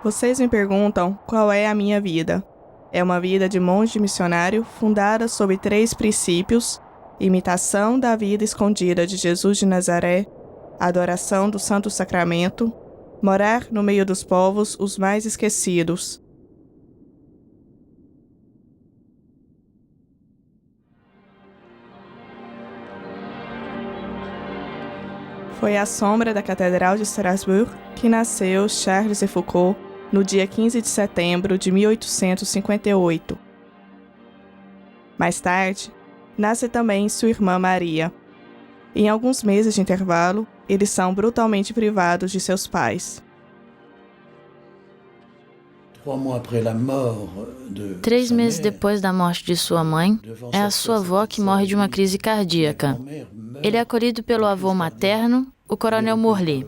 Vocês me perguntam qual é a minha vida. É uma vida de monge missionário fundada sobre 3 princípios: imitação da vida escondida de Jesus de Nazaré, adoração do Santo Sacramento, morar no meio dos povos os mais esquecidos. Foi à sombra da Catedral de Strasbourg que nasceu Charles de Foucault no dia 15 de setembro de 1858. Mais tarde, nasce também sua irmã Maria. Em alguns meses de intervalo, eles são brutalmente privados de seus pais. 3 meses depois da morte de sua mãe, é a sua avó que morre de uma crise cardíaca. Ele é acolhido pelo avô materno, o coronel Morley.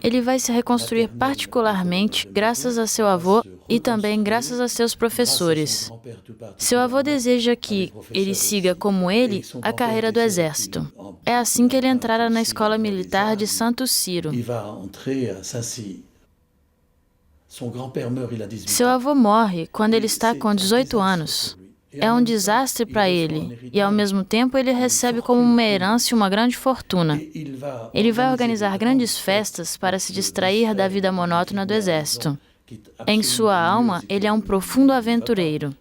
Ele vai se reconstruir particularmente graças a seu avô e também graças a seus professores. Seu avô deseja que ele siga, como ele, a carreira do exército. É assim que ele entrara na escola militar de Santo Ciro. Seu avô morre quando ele está com 18 anos. É um desastre para ele, e ao mesmo tempo ele recebe como uma herança uma grande fortuna. Ele vai organizar grandes festas para se distrair da vida monótona do exército. Em sua alma, ele é um profundo aventureiro.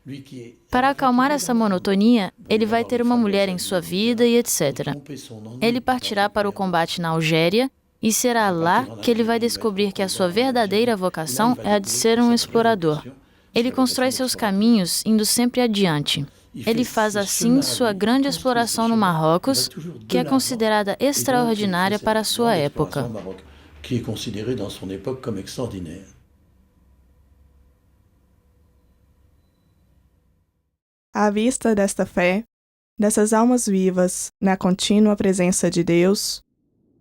Para acalmar essa monotonia, ele vai ter uma mulher em sua vida e etc. Ele partirá para o combate na Algéria, e será lá que ele vai descobrir que a sua verdadeira vocação é a de ser um explorador. Ele constrói seus caminhos indo sempre adiante. Ele faz assim sua grande exploração no Marrocos, que é considerada extraordinária para a sua época. À vista desta fé, dessas almas vivas na contínua presença de Deus,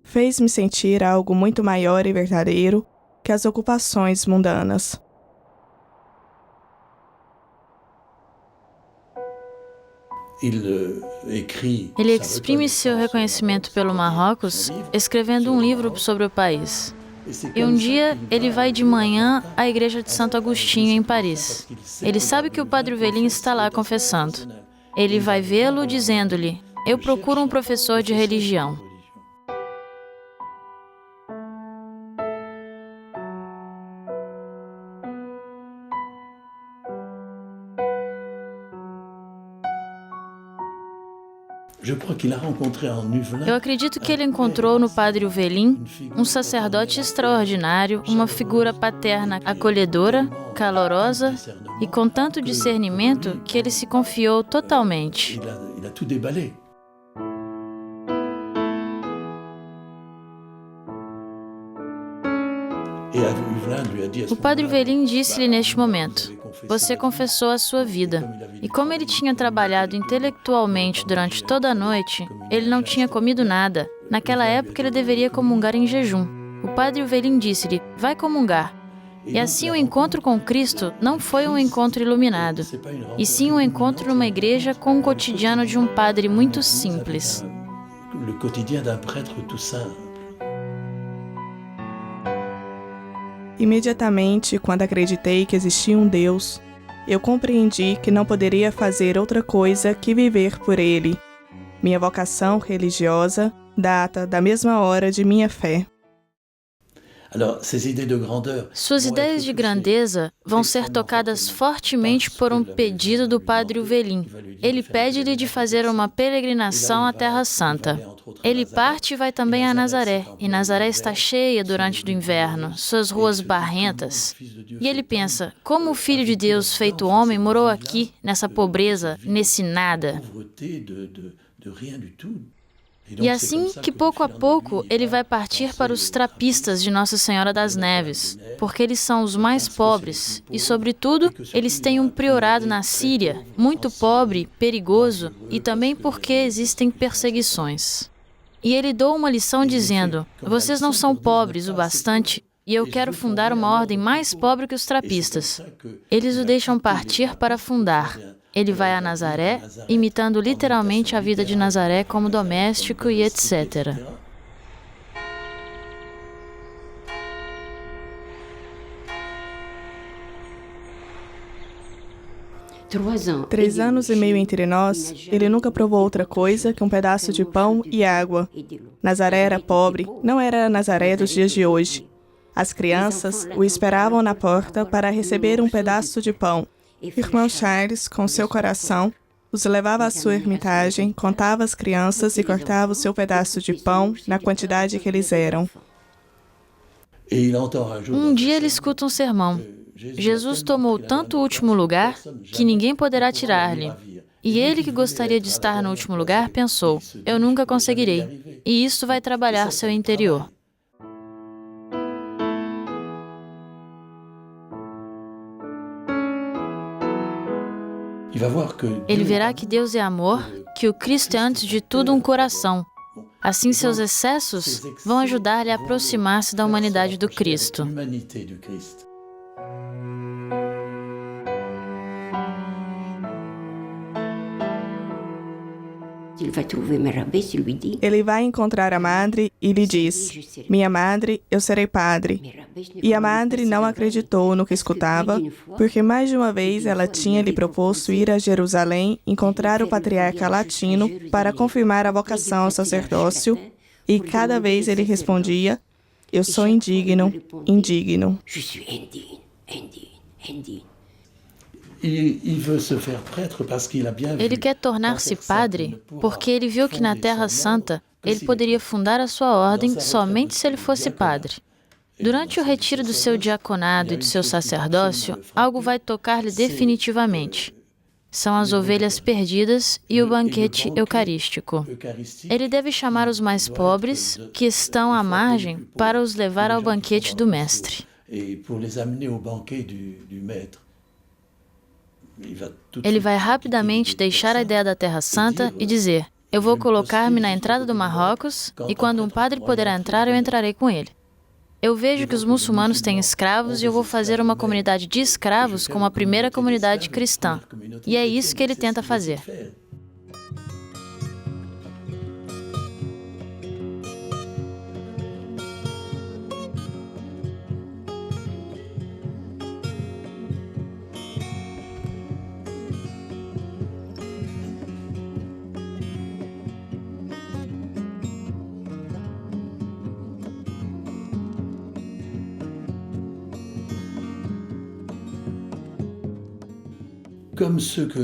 fez-me sentir algo muito maior e verdadeiro que as ocupações mundanas. Ele exprime seu reconhecimento pelo Marrocos escrevendo um livro sobre o país. E um dia, ele vai de manhã à igreja de Santo Agostinho, em Paris. Ele sabe que o padre Velin está lá confessando. Ele vai vê-lo dizendo-lhe: "Eu procuro um professor de religião." Eu acredito que ele encontrou no padre Velin um sacerdote extraordinário, uma figura paterna acolhedora, calorosa e com tanto discernimento que ele se confiou totalmente. O padre Velin disse-lhe neste momento: "Você confessou a sua vida." E como ele tinha trabalhado intelectualmente durante toda a noite, ele não tinha comido nada. Naquela época ele deveria comungar em jejum. O padre Velin disse-lhe: "Vai comungar." E assim o encontro com Cristo não foi um encontro iluminado, e sim um encontro numa igreja com o cotidiano de um padre muito simples. Imediatamente, quando acreditei que existia um Deus, eu compreendi que não poderia fazer outra coisa que viver por Ele. Minha vocação religiosa data da mesma hora de minha fé. Suas ideias de grandeza vão ser tocadas fortemente por um pedido do padre Velin. Ele pede-lhe de fazer uma peregrinação à Terra Santa. Ele parte e vai também a Nazaré, e Nazaré está cheia durante o inverno, suas ruas barrentas. E ele pensa: como o Filho de Deus feito homem morou aqui, nessa pobreza, nesse nada? E assim que pouco a pouco ele vai partir para os trapistas de Nossa Senhora das Neves, porque eles são os mais pobres e, sobretudo, eles têm um priorado na Síria, muito pobre, perigoso e também porque existem perseguições. E ele deu uma lição dizendo: "Vocês não são pobres o bastante e eu quero fundar uma ordem mais pobre que os trapistas." Eles o deixam partir para fundar. Ele vai a Nazaré, imitando literalmente a vida de Nazaré como doméstico e etc. 3 anos e meio entre nós, ele nunca provou outra coisa que um pedaço de pão e água. Nazaré era pobre, não era a Nazaré dos dias de hoje. As crianças o esperavam na porta para receber um pedaço de pão. Irmão Charles, com seu coração, os levava à sua ermitagem, contava as crianças e cortava o seu pedaço de pão na quantidade que eles eram. Um dia ele escuta um sermão. Jesus tomou tanto o último lugar que ninguém poderá tirar-lhe. E ele, que gostaria de estar no último lugar, pensou: eu nunca conseguirei. E isso vai trabalhar seu interior. Ele verá que Deus é amor, que o Cristo é antes de tudo um coração. Assim, seus excessos vão ajudar-lhe a aproximar-se da humanidade do Cristo. Ele vai encontrar a madre e lhe diz: minha madre, eu serei padre. E a madre não acreditou no que escutava, porque mais de uma vez ela tinha lhe proposto ir a Jerusalém encontrar o patriarca latino para confirmar a vocação ao sacerdócio, e cada vez ele respondia: eu sou indigno, indigno. Ele quer tornar-se padre porque ele viu que na Terra Santa ele poderia fundar a sua ordem somente se ele fosse padre. Durante o retiro do seu diaconado e do seu sacerdócio, algo vai tocar-lhe definitivamente. São as ovelhas perdidas e o banquete eucarístico. Ele deve chamar os mais pobres, que estão à margem, para os levar ao banquete do Mestre. Ele vai rapidamente deixar a ideia da Terra Santa e dizer: eu vou colocar-me na entrada do Marrocos e quando um padre poderá entrar, eu entrarei com ele. Eu vejo que os muçulmanos têm escravos e eu vou fazer uma comunidade de escravos como a primeira comunidade cristã. E é isso que ele tenta fazer.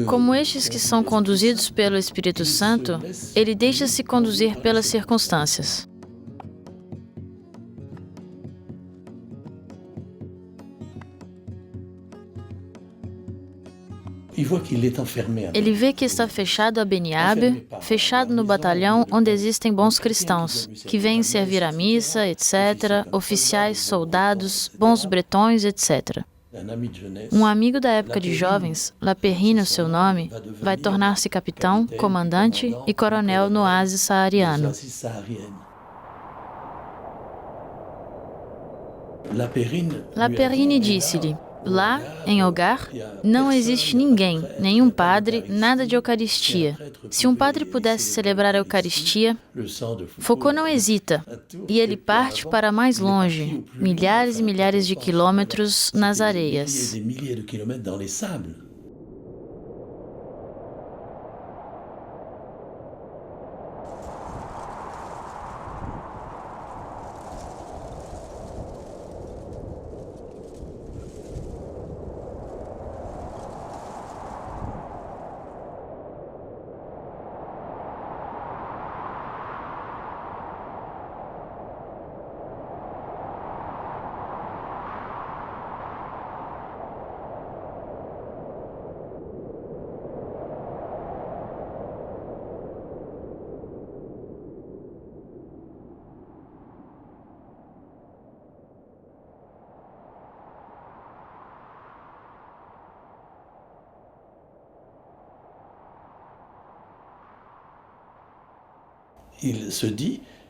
Como estes que são conduzidos pelo Espírito Santo, ele deixa-se conduzir pelas circunstâncias. Ele vê que está fechado a Beniab, fechado no batalhão onde existem bons cristãos, que vêm servir a missa, etc., oficiais, soldados, bons bretões, etc. Um amigo da época de jovens, Laperrine, o seu nome, vai tornar-se capitão, comandante e coronel no oásis saariano. Laperrine disse-lhe: lá, em Hogar, não existe ninguém, nenhum padre, nada de Eucaristia. Se um padre pudesse celebrar a Eucaristia, Foucault não hesita, e ele parte para mais longe, milhares e milhares de quilômetros nas areias.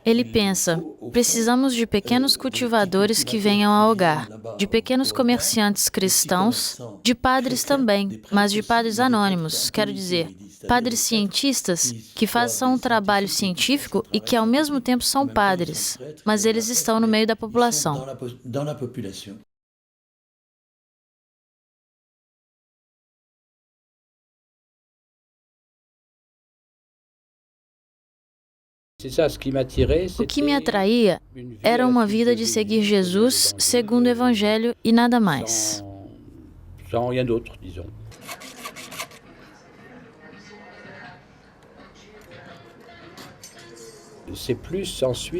Ele pensa: precisamos de pequenos cultivadores que venham ao Hogar, de pequenos comerciantes cristãos, de padres também, mas de padres anônimos, quero dizer, padres cientistas que façam um trabalho científico e que ao mesmo tempo são padres, mas eles estão no meio da população. O que me atraía era uma vida de seguir Jesus segundo o Evangelho e nada mais.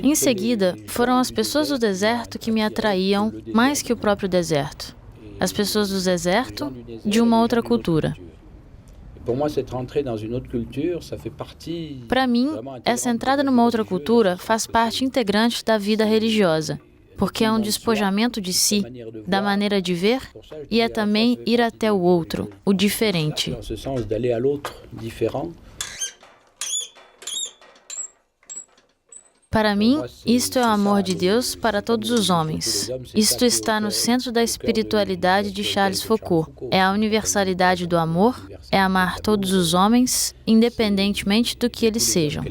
Em seguida, foram as pessoas do deserto que me atraíam mais que o próprio deserto. As pessoas do deserto de uma outra cultura. Para mim, essa entrada numa outra cultura faz parte integrante da vida religiosa, porque é um despojamento de si, da maneira de ver, e é também ir até o outro, o diferente. Para mim, isto é o amor de Deus para todos os homens. Isto está no centro da espiritualidade de Charles Foucault. É a universalidade do amor, é amar todos os homens, independentemente do que eles sejam.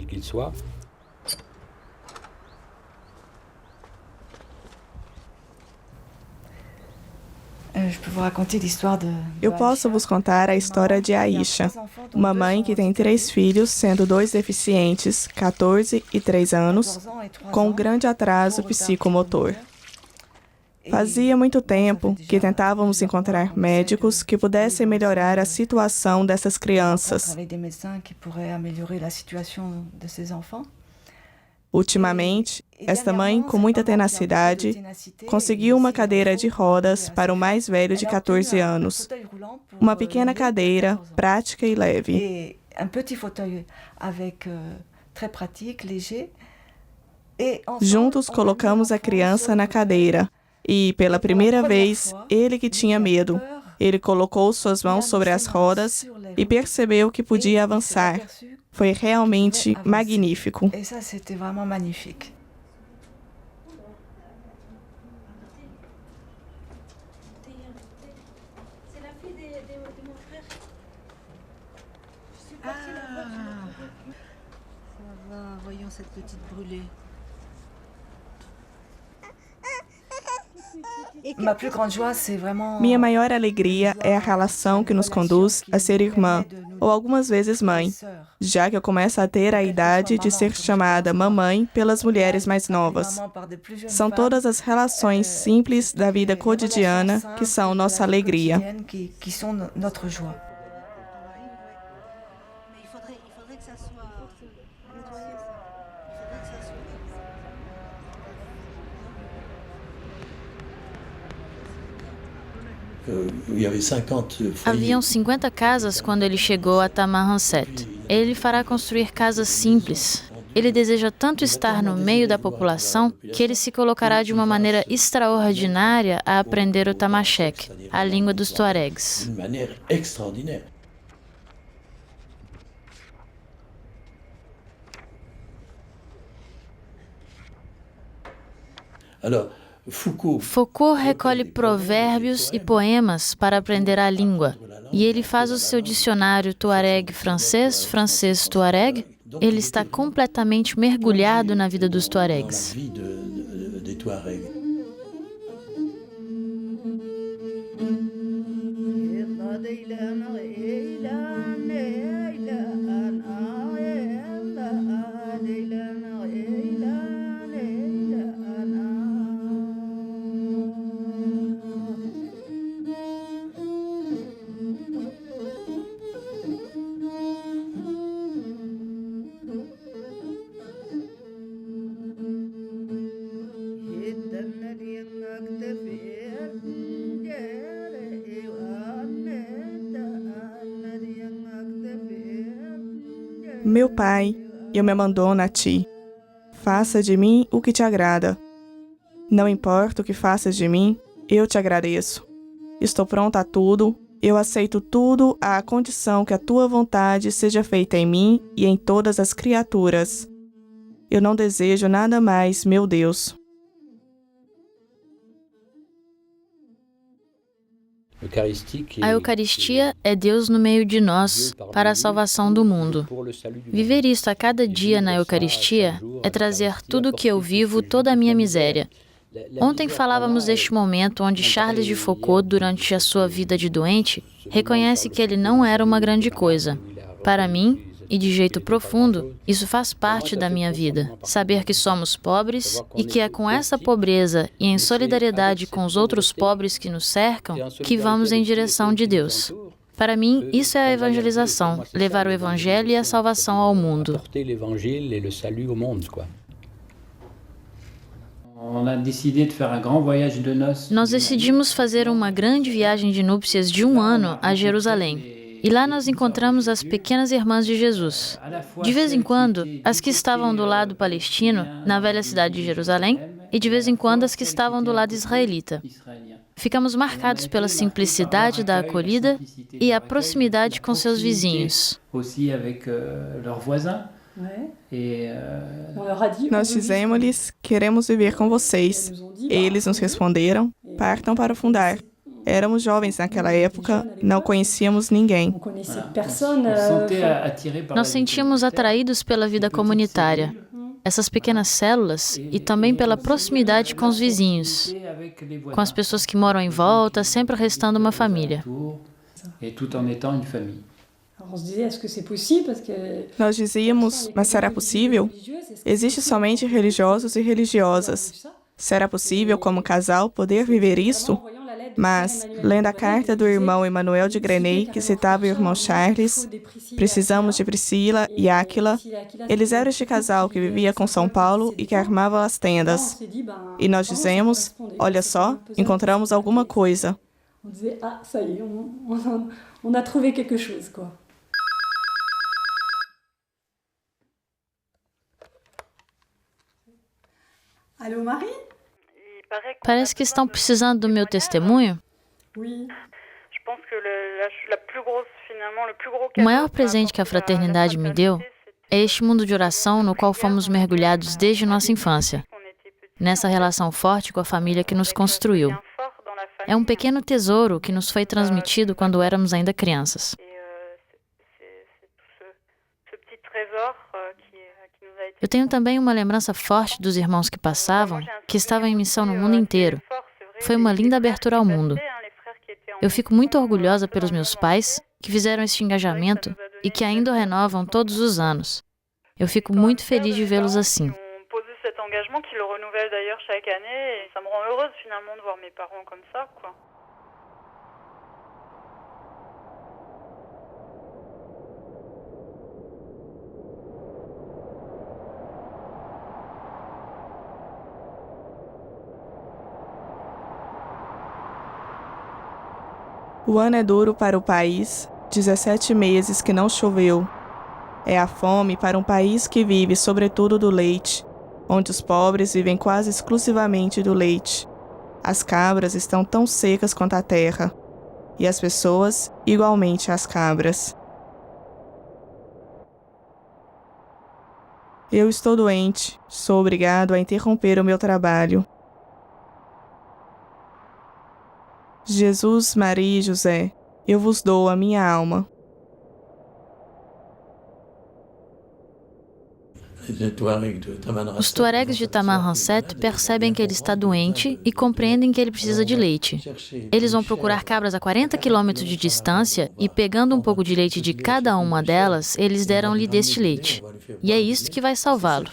Eu posso vos contar a história de Aisha, uma mãe que tem 3 filhos, sendo 2 deficientes, 14 e 3 anos, com um grande atraso psicomotor. Fazia muito tempo que tentávamos encontrar médicos que pudessem melhorar a situação dessas crianças. Ultimamente, esta mãe, com muita tenacidade, conseguiu uma cadeira de rodas para o mais velho de 14 anos. Uma pequena cadeira, prática e leve. Juntos colocamos a criança na cadeira e, pela primeira vez, ele que tinha medo. Ele colocou suas mãos sobre as rodas e percebeu que podia avançar. Foi realmente magnífico. Minha maior alegria é a relação que nos conduz a ser irmã, ou algumas vezes mãe, já que eu começo a ter a idade de ser chamada mamãe pelas mulheres mais novas. São todas as relações simples da vida cotidiana que são nossa alegria. Haviam 50 casas quando ele chegou a Tamanrasset. Ele fará construir casas simples. Ele deseja tanto estar no meio da população que ele se colocará de uma maneira extraordinária a aprender o tamashek, a língua dos tuaregs. Foucault recolhe provérbios e poemas para aprender a língua, e ele faz o seu dicionário tuareg-francês, francês-tuareg. Ele está completamente mergulhado na vida dos tuaregs. Meu Pai, eu me abandono a Ti. Faça de mim o que te agrada. Não importa o que faças de mim, eu te agradeço. Estou pronta a tudo, eu aceito tudo à condição que a Tua vontade seja feita em mim e em todas as criaturas. Eu não desejo nada mais, meu Deus. A Eucaristia é Deus no meio de nós, para a salvação do mundo. Viver isto a cada dia na Eucaristia é trazer tudo o que eu vivo, toda a minha miséria. Ontem falávamos deste momento onde Charles de Foucault, durante a sua vida de doente, reconhece que ele não era uma grande coisa. Para mim, E de jeito profundo, isso faz parte da minha vida. Saber que somos pobres e que é com essa pobreza e em solidariedade com os outros pobres que nos cercam que vamos em direção de Deus. Para mim, isso é a evangelização, levar o Evangelho e a salvação ao mundo. Nós decidimos fazer uma grande viagem de núpcias de 1 ano a Jerusalém. E lá nós encontramos as pequenas irmãs de Jesus. De vez em quando, as que estavam do lado palestino, na velha cidade de Jerusalém, e de vez em quando as que estavam do lado israelita. Ficamos marcados pela simplicidade da acolhida e a proximidade com seus vizinhos. Nós dizemos-lhes, queremos viver com vocês. Eles nos responderam, partam para fundar. Éramos jovens naquela época, não conhecíamos ninguém. Nós sentíamos atraídos pela vida comunitária, essas pequenas células, e também pela proximidade com os vizinhos, com as pessoas que moram em volta, sempre restando uma família. Nós dizíamos, mas será possível? Existe somente religiosos e religiosas. Será possível, como casal, poder viver isso? Mas, lendo a carta do irmão Emmanuel de Grenay, que citava o irmão Charles, precisamos de Priscila e Áquila. Eles eram este casal que vivia com São Paulo e que armava as tendas. E nós dizemos, olha só, encontramos alguma coisa. Allô, Marie? Parece que estão precisando do meu testemunho. O maior presente que a fraternidade me deu é este mundo de oração no qual fomos mergulhados desde nossa infância, nessa relação forte com a família que nos construiu. É um pequeno tesouro que nos foi transmitido quando éramos ainda crianças. Eu tenho também uma lembrança forte dos irmãos que passavam, que estavam em missão no mundo inteiro. Foi uma linda abertura ao mundo. Eu fico muito orgulhosa pelos meus pais, que fizeram esse engajamento e que ainda o renovam todos os anos. Eu fico muito feliz de vê-los assim. O ano é duro para o país, 17 meses que não choveu. É a fome para um país que vive sobretudo do leite, onde os pobres vivem quase exclusivamente do leite. As cabras estão tão secas quanto a terra, e as pessoas igualmente as cabras. Eu estou doente, sou obrigado a interromper o meu trabalho. Jesus, Maria e José, eu vos dou a minha alma. Os tuaregs de Tamanrasset percebem que ele está doente e compreendem que ele precisa de leite. Eles vão procurar cabras a 40 quilômetros de distância e, pegando um pouco de leite de cada uma delas, eles deram-lhe deste leite. E é isto que vai salvá-lo.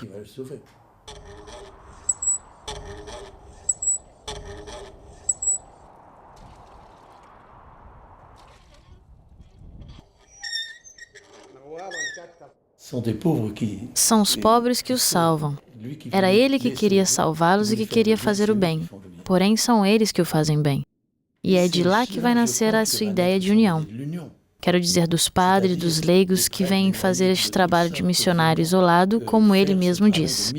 São os pobres que os salvam. Era ele que queria salvá-los e que queria fazer o bem. Porém, são eles que o fazem bem. E é de lá que vai nascer a sua ideia de união. Quero dizer dos padres, dos leigos que vêm fazer este trabalho de missionário isolado, como ele mesmo diz.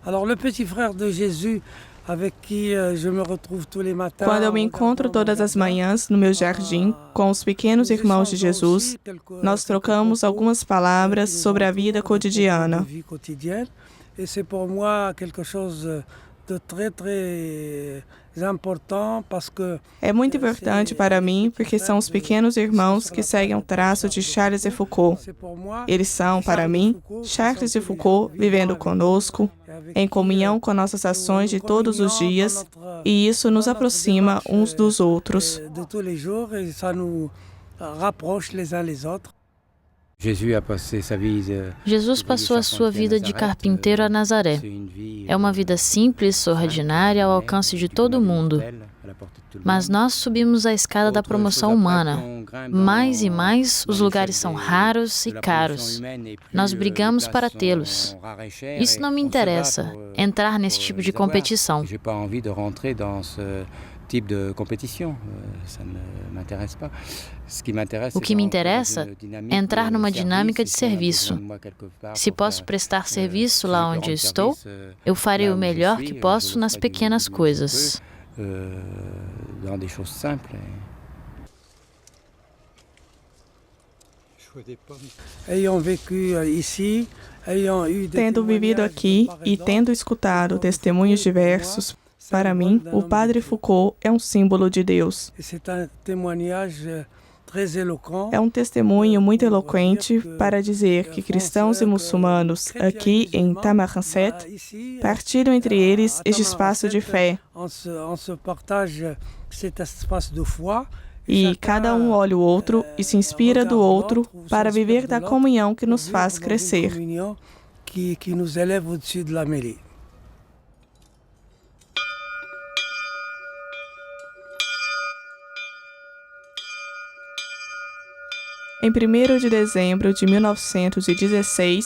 Alors, le petit frère de Jésus, avec qui je me retrouve tous les matins. Quando eu me encontro todas as manhãs no meu jardim com os pequenos irmãos de Jesus, nós trocamos algumas palavras sobre a vida cotidiana. Et c'est pour moi quelque chose de très, très important parce que É muito importante para mim porque são os pequenos irmãos que seguem o traço de Charles de Foucault. c'est pour moi Eles são, para mim, Charles de Foucault vivendo conosco, em comunhão com nossas ações de todos os dias, e isso nos aproxima uns dos outros. de tous les jours et ça nous rapproche les uns les autres. Jesus passou a sua vida de carpinteiro a Nazaré. É uma vida simples, ordinária, ao alcance de todo mundo. Mas nós subimos a escada da promoção humana. Mais e mais, os lugares são raros e caros. Nós brigamos para tê-los. Isso não me interessa, entrar nesse tipo de competição. O que me interessa é entrar numa dinâmica de serviço. Se posso prestar serviço lá onde eu estou, eu farei o melhor que posso nas pequenas coisas. Tendo vivido aqui e tendo escutado testemunhos diversos, para mim, o Padre Foucault é um símbolo de Deus. É um testemunho muito eloquente para dizer que cristãos e muçulmanos aqui em Tamanrasset partilham entre eles este espaço de fé. E cada um olha o outro e se inspira do outro para viver da comunhão que nos faz crescer. Em 1º de dezembro de 1916,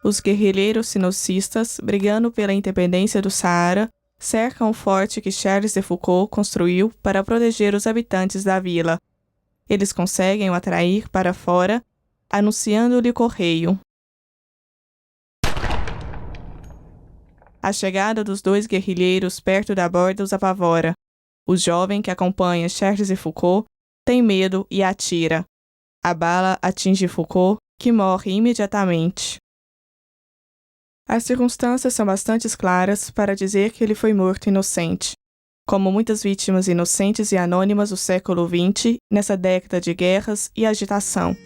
os guerrilheiros sinocistas, brigando pela independência do Saara, cercam o forte que Charles de Foucault construiu para proteger os habitantes da vila. Eles conseguem o atrair para fora, anunciando-lhe correio. A chegada dos 2 guerrilheiros perto da borda os apavora. O jovem que acompanha Charles de Foucault tem medo e atira. A bala atinge Foucault, que morre imediatamente. As circunstâncias são bastante claras para dizer que ele foi morto inocente. Como muitas vítimas inocentes e anônimas do século XX, nessa década de guerras e agitação.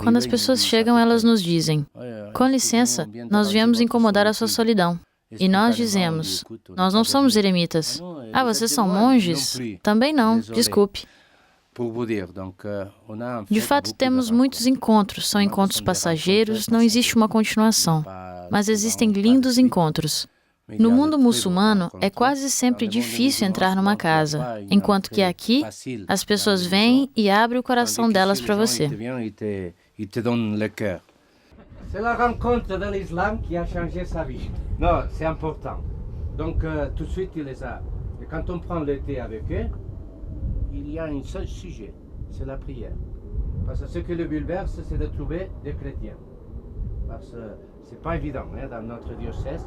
Quando as pessoas chegam, elas nos dizem: com licença, nós viemos incomodar a sua solidão. E nós dizemos: nós não somos eremitas. Ah, vocês são monges? Também não, desculpe. De fato, temos muitos encontros, são encontros passageiros, não existe uma continuação. Mas existem lindos encontros. No mundo muçulmano, é quase sempre difícil entrar numa casa, enquanto que aqui, as pessoas vêm e abrem o coração delas para você. C'est la rencontre de l'islam qui a changé sa vie. Non, c'est important. Donc, tout de suite, il les a. Et quand on prend le thé avec eux, il y a un seul sujet, c'est la prière. Parce que ce que le bouleverse, c'est de trouver des chrétiens. Parce que c'est pas évident, hein, dans notre diocèse.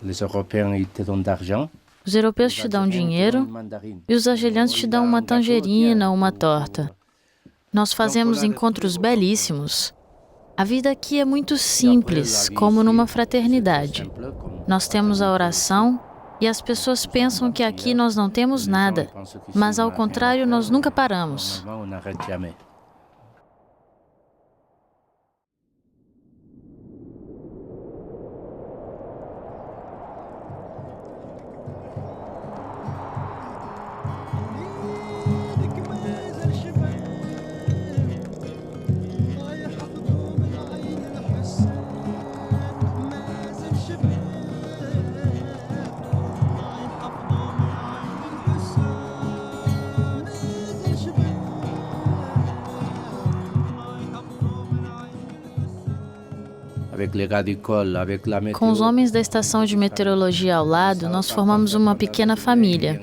Les Européens, ils te donnent d'argent. Os europeus te dão dinheiro e os argelianos te dão uma tangerina ou uma torta. Nós fazemos encontros belíssimos. A vida aqui é muito simples, como numa fraternidade. Nós temos a oração e as pessoas pensam que aqui nós não temos nada, mas ao contrário, nós nunca paramos. Com os homens da estação de meteorologia ao lado, nós formamos uma pequena família.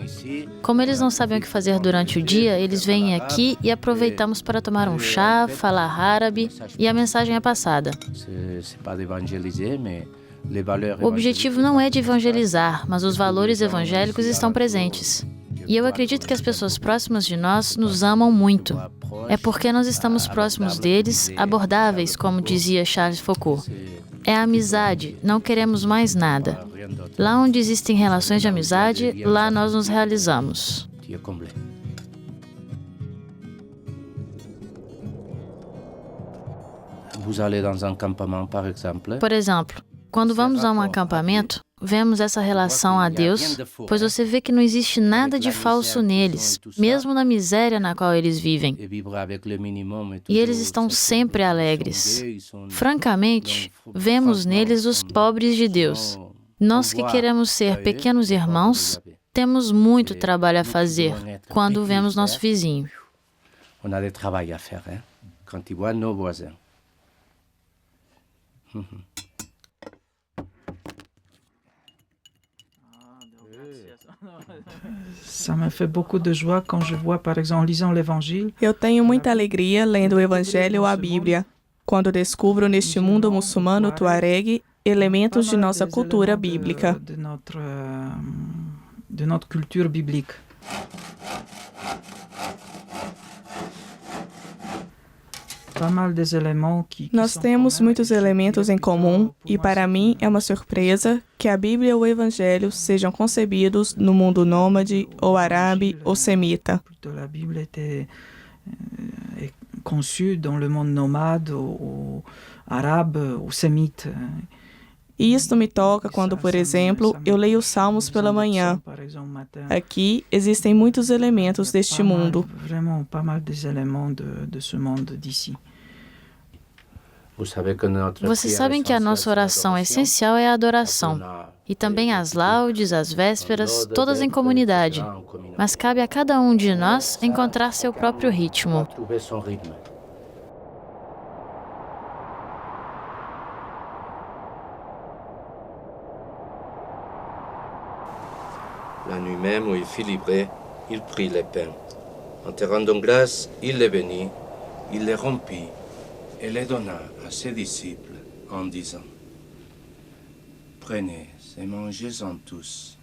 Como eles não sabem o que fazer durante o dia, eles vêm aqui e aproveitamos para tomar um chá, falar árabe e a mensagem é passada. O objetivo não é de evangelizar, mas os valores evangélicos estão presentes. E eu acredito que as pessoas próximas de nós nos amam muito. É porque nós estamos próximos deles, abordáveis, como dizia Charles Foucault. É a amizade, não queremos mais nada. Lá onde existem relações de amizade, lá nós nos realizamos. Por exemplo, quando vamos a um acampamento, vemos essa relação a Deus, pois você vê que não existe nada de falso neles, mesmo na miséria na qual eles vivem. E eles estão sempre alegres. Francamente, vemos neles os pobres de Deus. Nós que queremos ser pequenos irmãos, temos muito trabalho a fazer quando vemos nosso vizinho. Ça me fait beaucoup de joie quand je vois, par exemple, en lisant l'Évangile. Eu tenho muita alegria lendo o Evangelho ou a Bíblia, quando descubro neste mundo muçulmano tuareg elementos de nossa cultura bíblica. De notre culture biblique. Nós temos muitos elementos em comum e para mim é uma surpresa que a Bíblia ou o Evangelho sejam concebidos no mundo nômade ou árabe ou semita. A Bíblia é conçue dans le monde nomade ou árabe ou semite. Isto me toca quando, por exemplo, eu leio os Salmos pela manhã. Aqui existem muitos elementos deste mundo. Vocês sabem que a nossa oração essencial é a adoração. E também as laudes, as vésperas, todas em comunidade. Mas cabe a cada um de nós encontrar seu próprio ritmo. La nuit même où il fit livrer, il prit les pains. En te rendant grâce, il les bénit, il les rompit et les donna à ses disciples en disant: Prenez et mangez-en tous.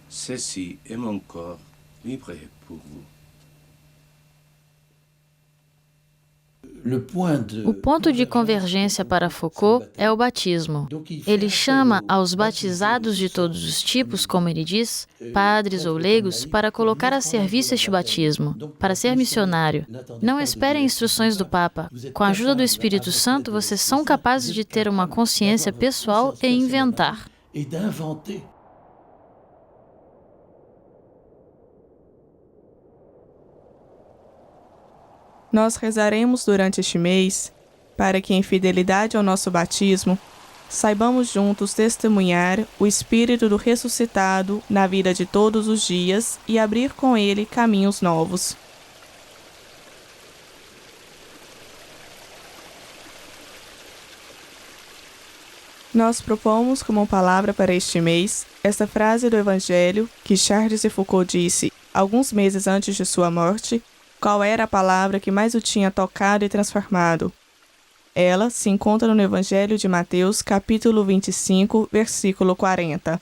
Ceci est mon corps livré pour vous. O ponto de convergência para Foucault é o batismo. Ele chama aos batizados de todos os tipos, como ele diz, padres ou leigos, para colocar a serviço este batismo, para ser missionário. Não esperem instruções do Papa. Com a ajuda do Espírito Santo, vocês são capazes de ter uma consciência pessoal e inventar. Nós rezaremos durante este mês para que, em fidelidade ao nosso batismo, saibamos juntos testemunhar o Espírito do ressuscitado na vida de todos os dias e abrir com ele caminhos novos. Nós propomos como palavra para este mês esta frase do Evangelho que Charles Foucault disse alguns meses antes de sua morte. Qual era a palavra que mais o tinha tocado e transformado? Ela se encontra no Evangelho de Mateus, capítulo 25, versículo 40.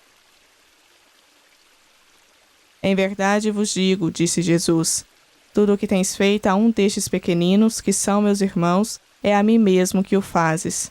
Em verdade vos digo, disse Jesus, tudo o que tens feito a um destes pequeninos, que são meus irmãos, é a mim mesmo que o fazes.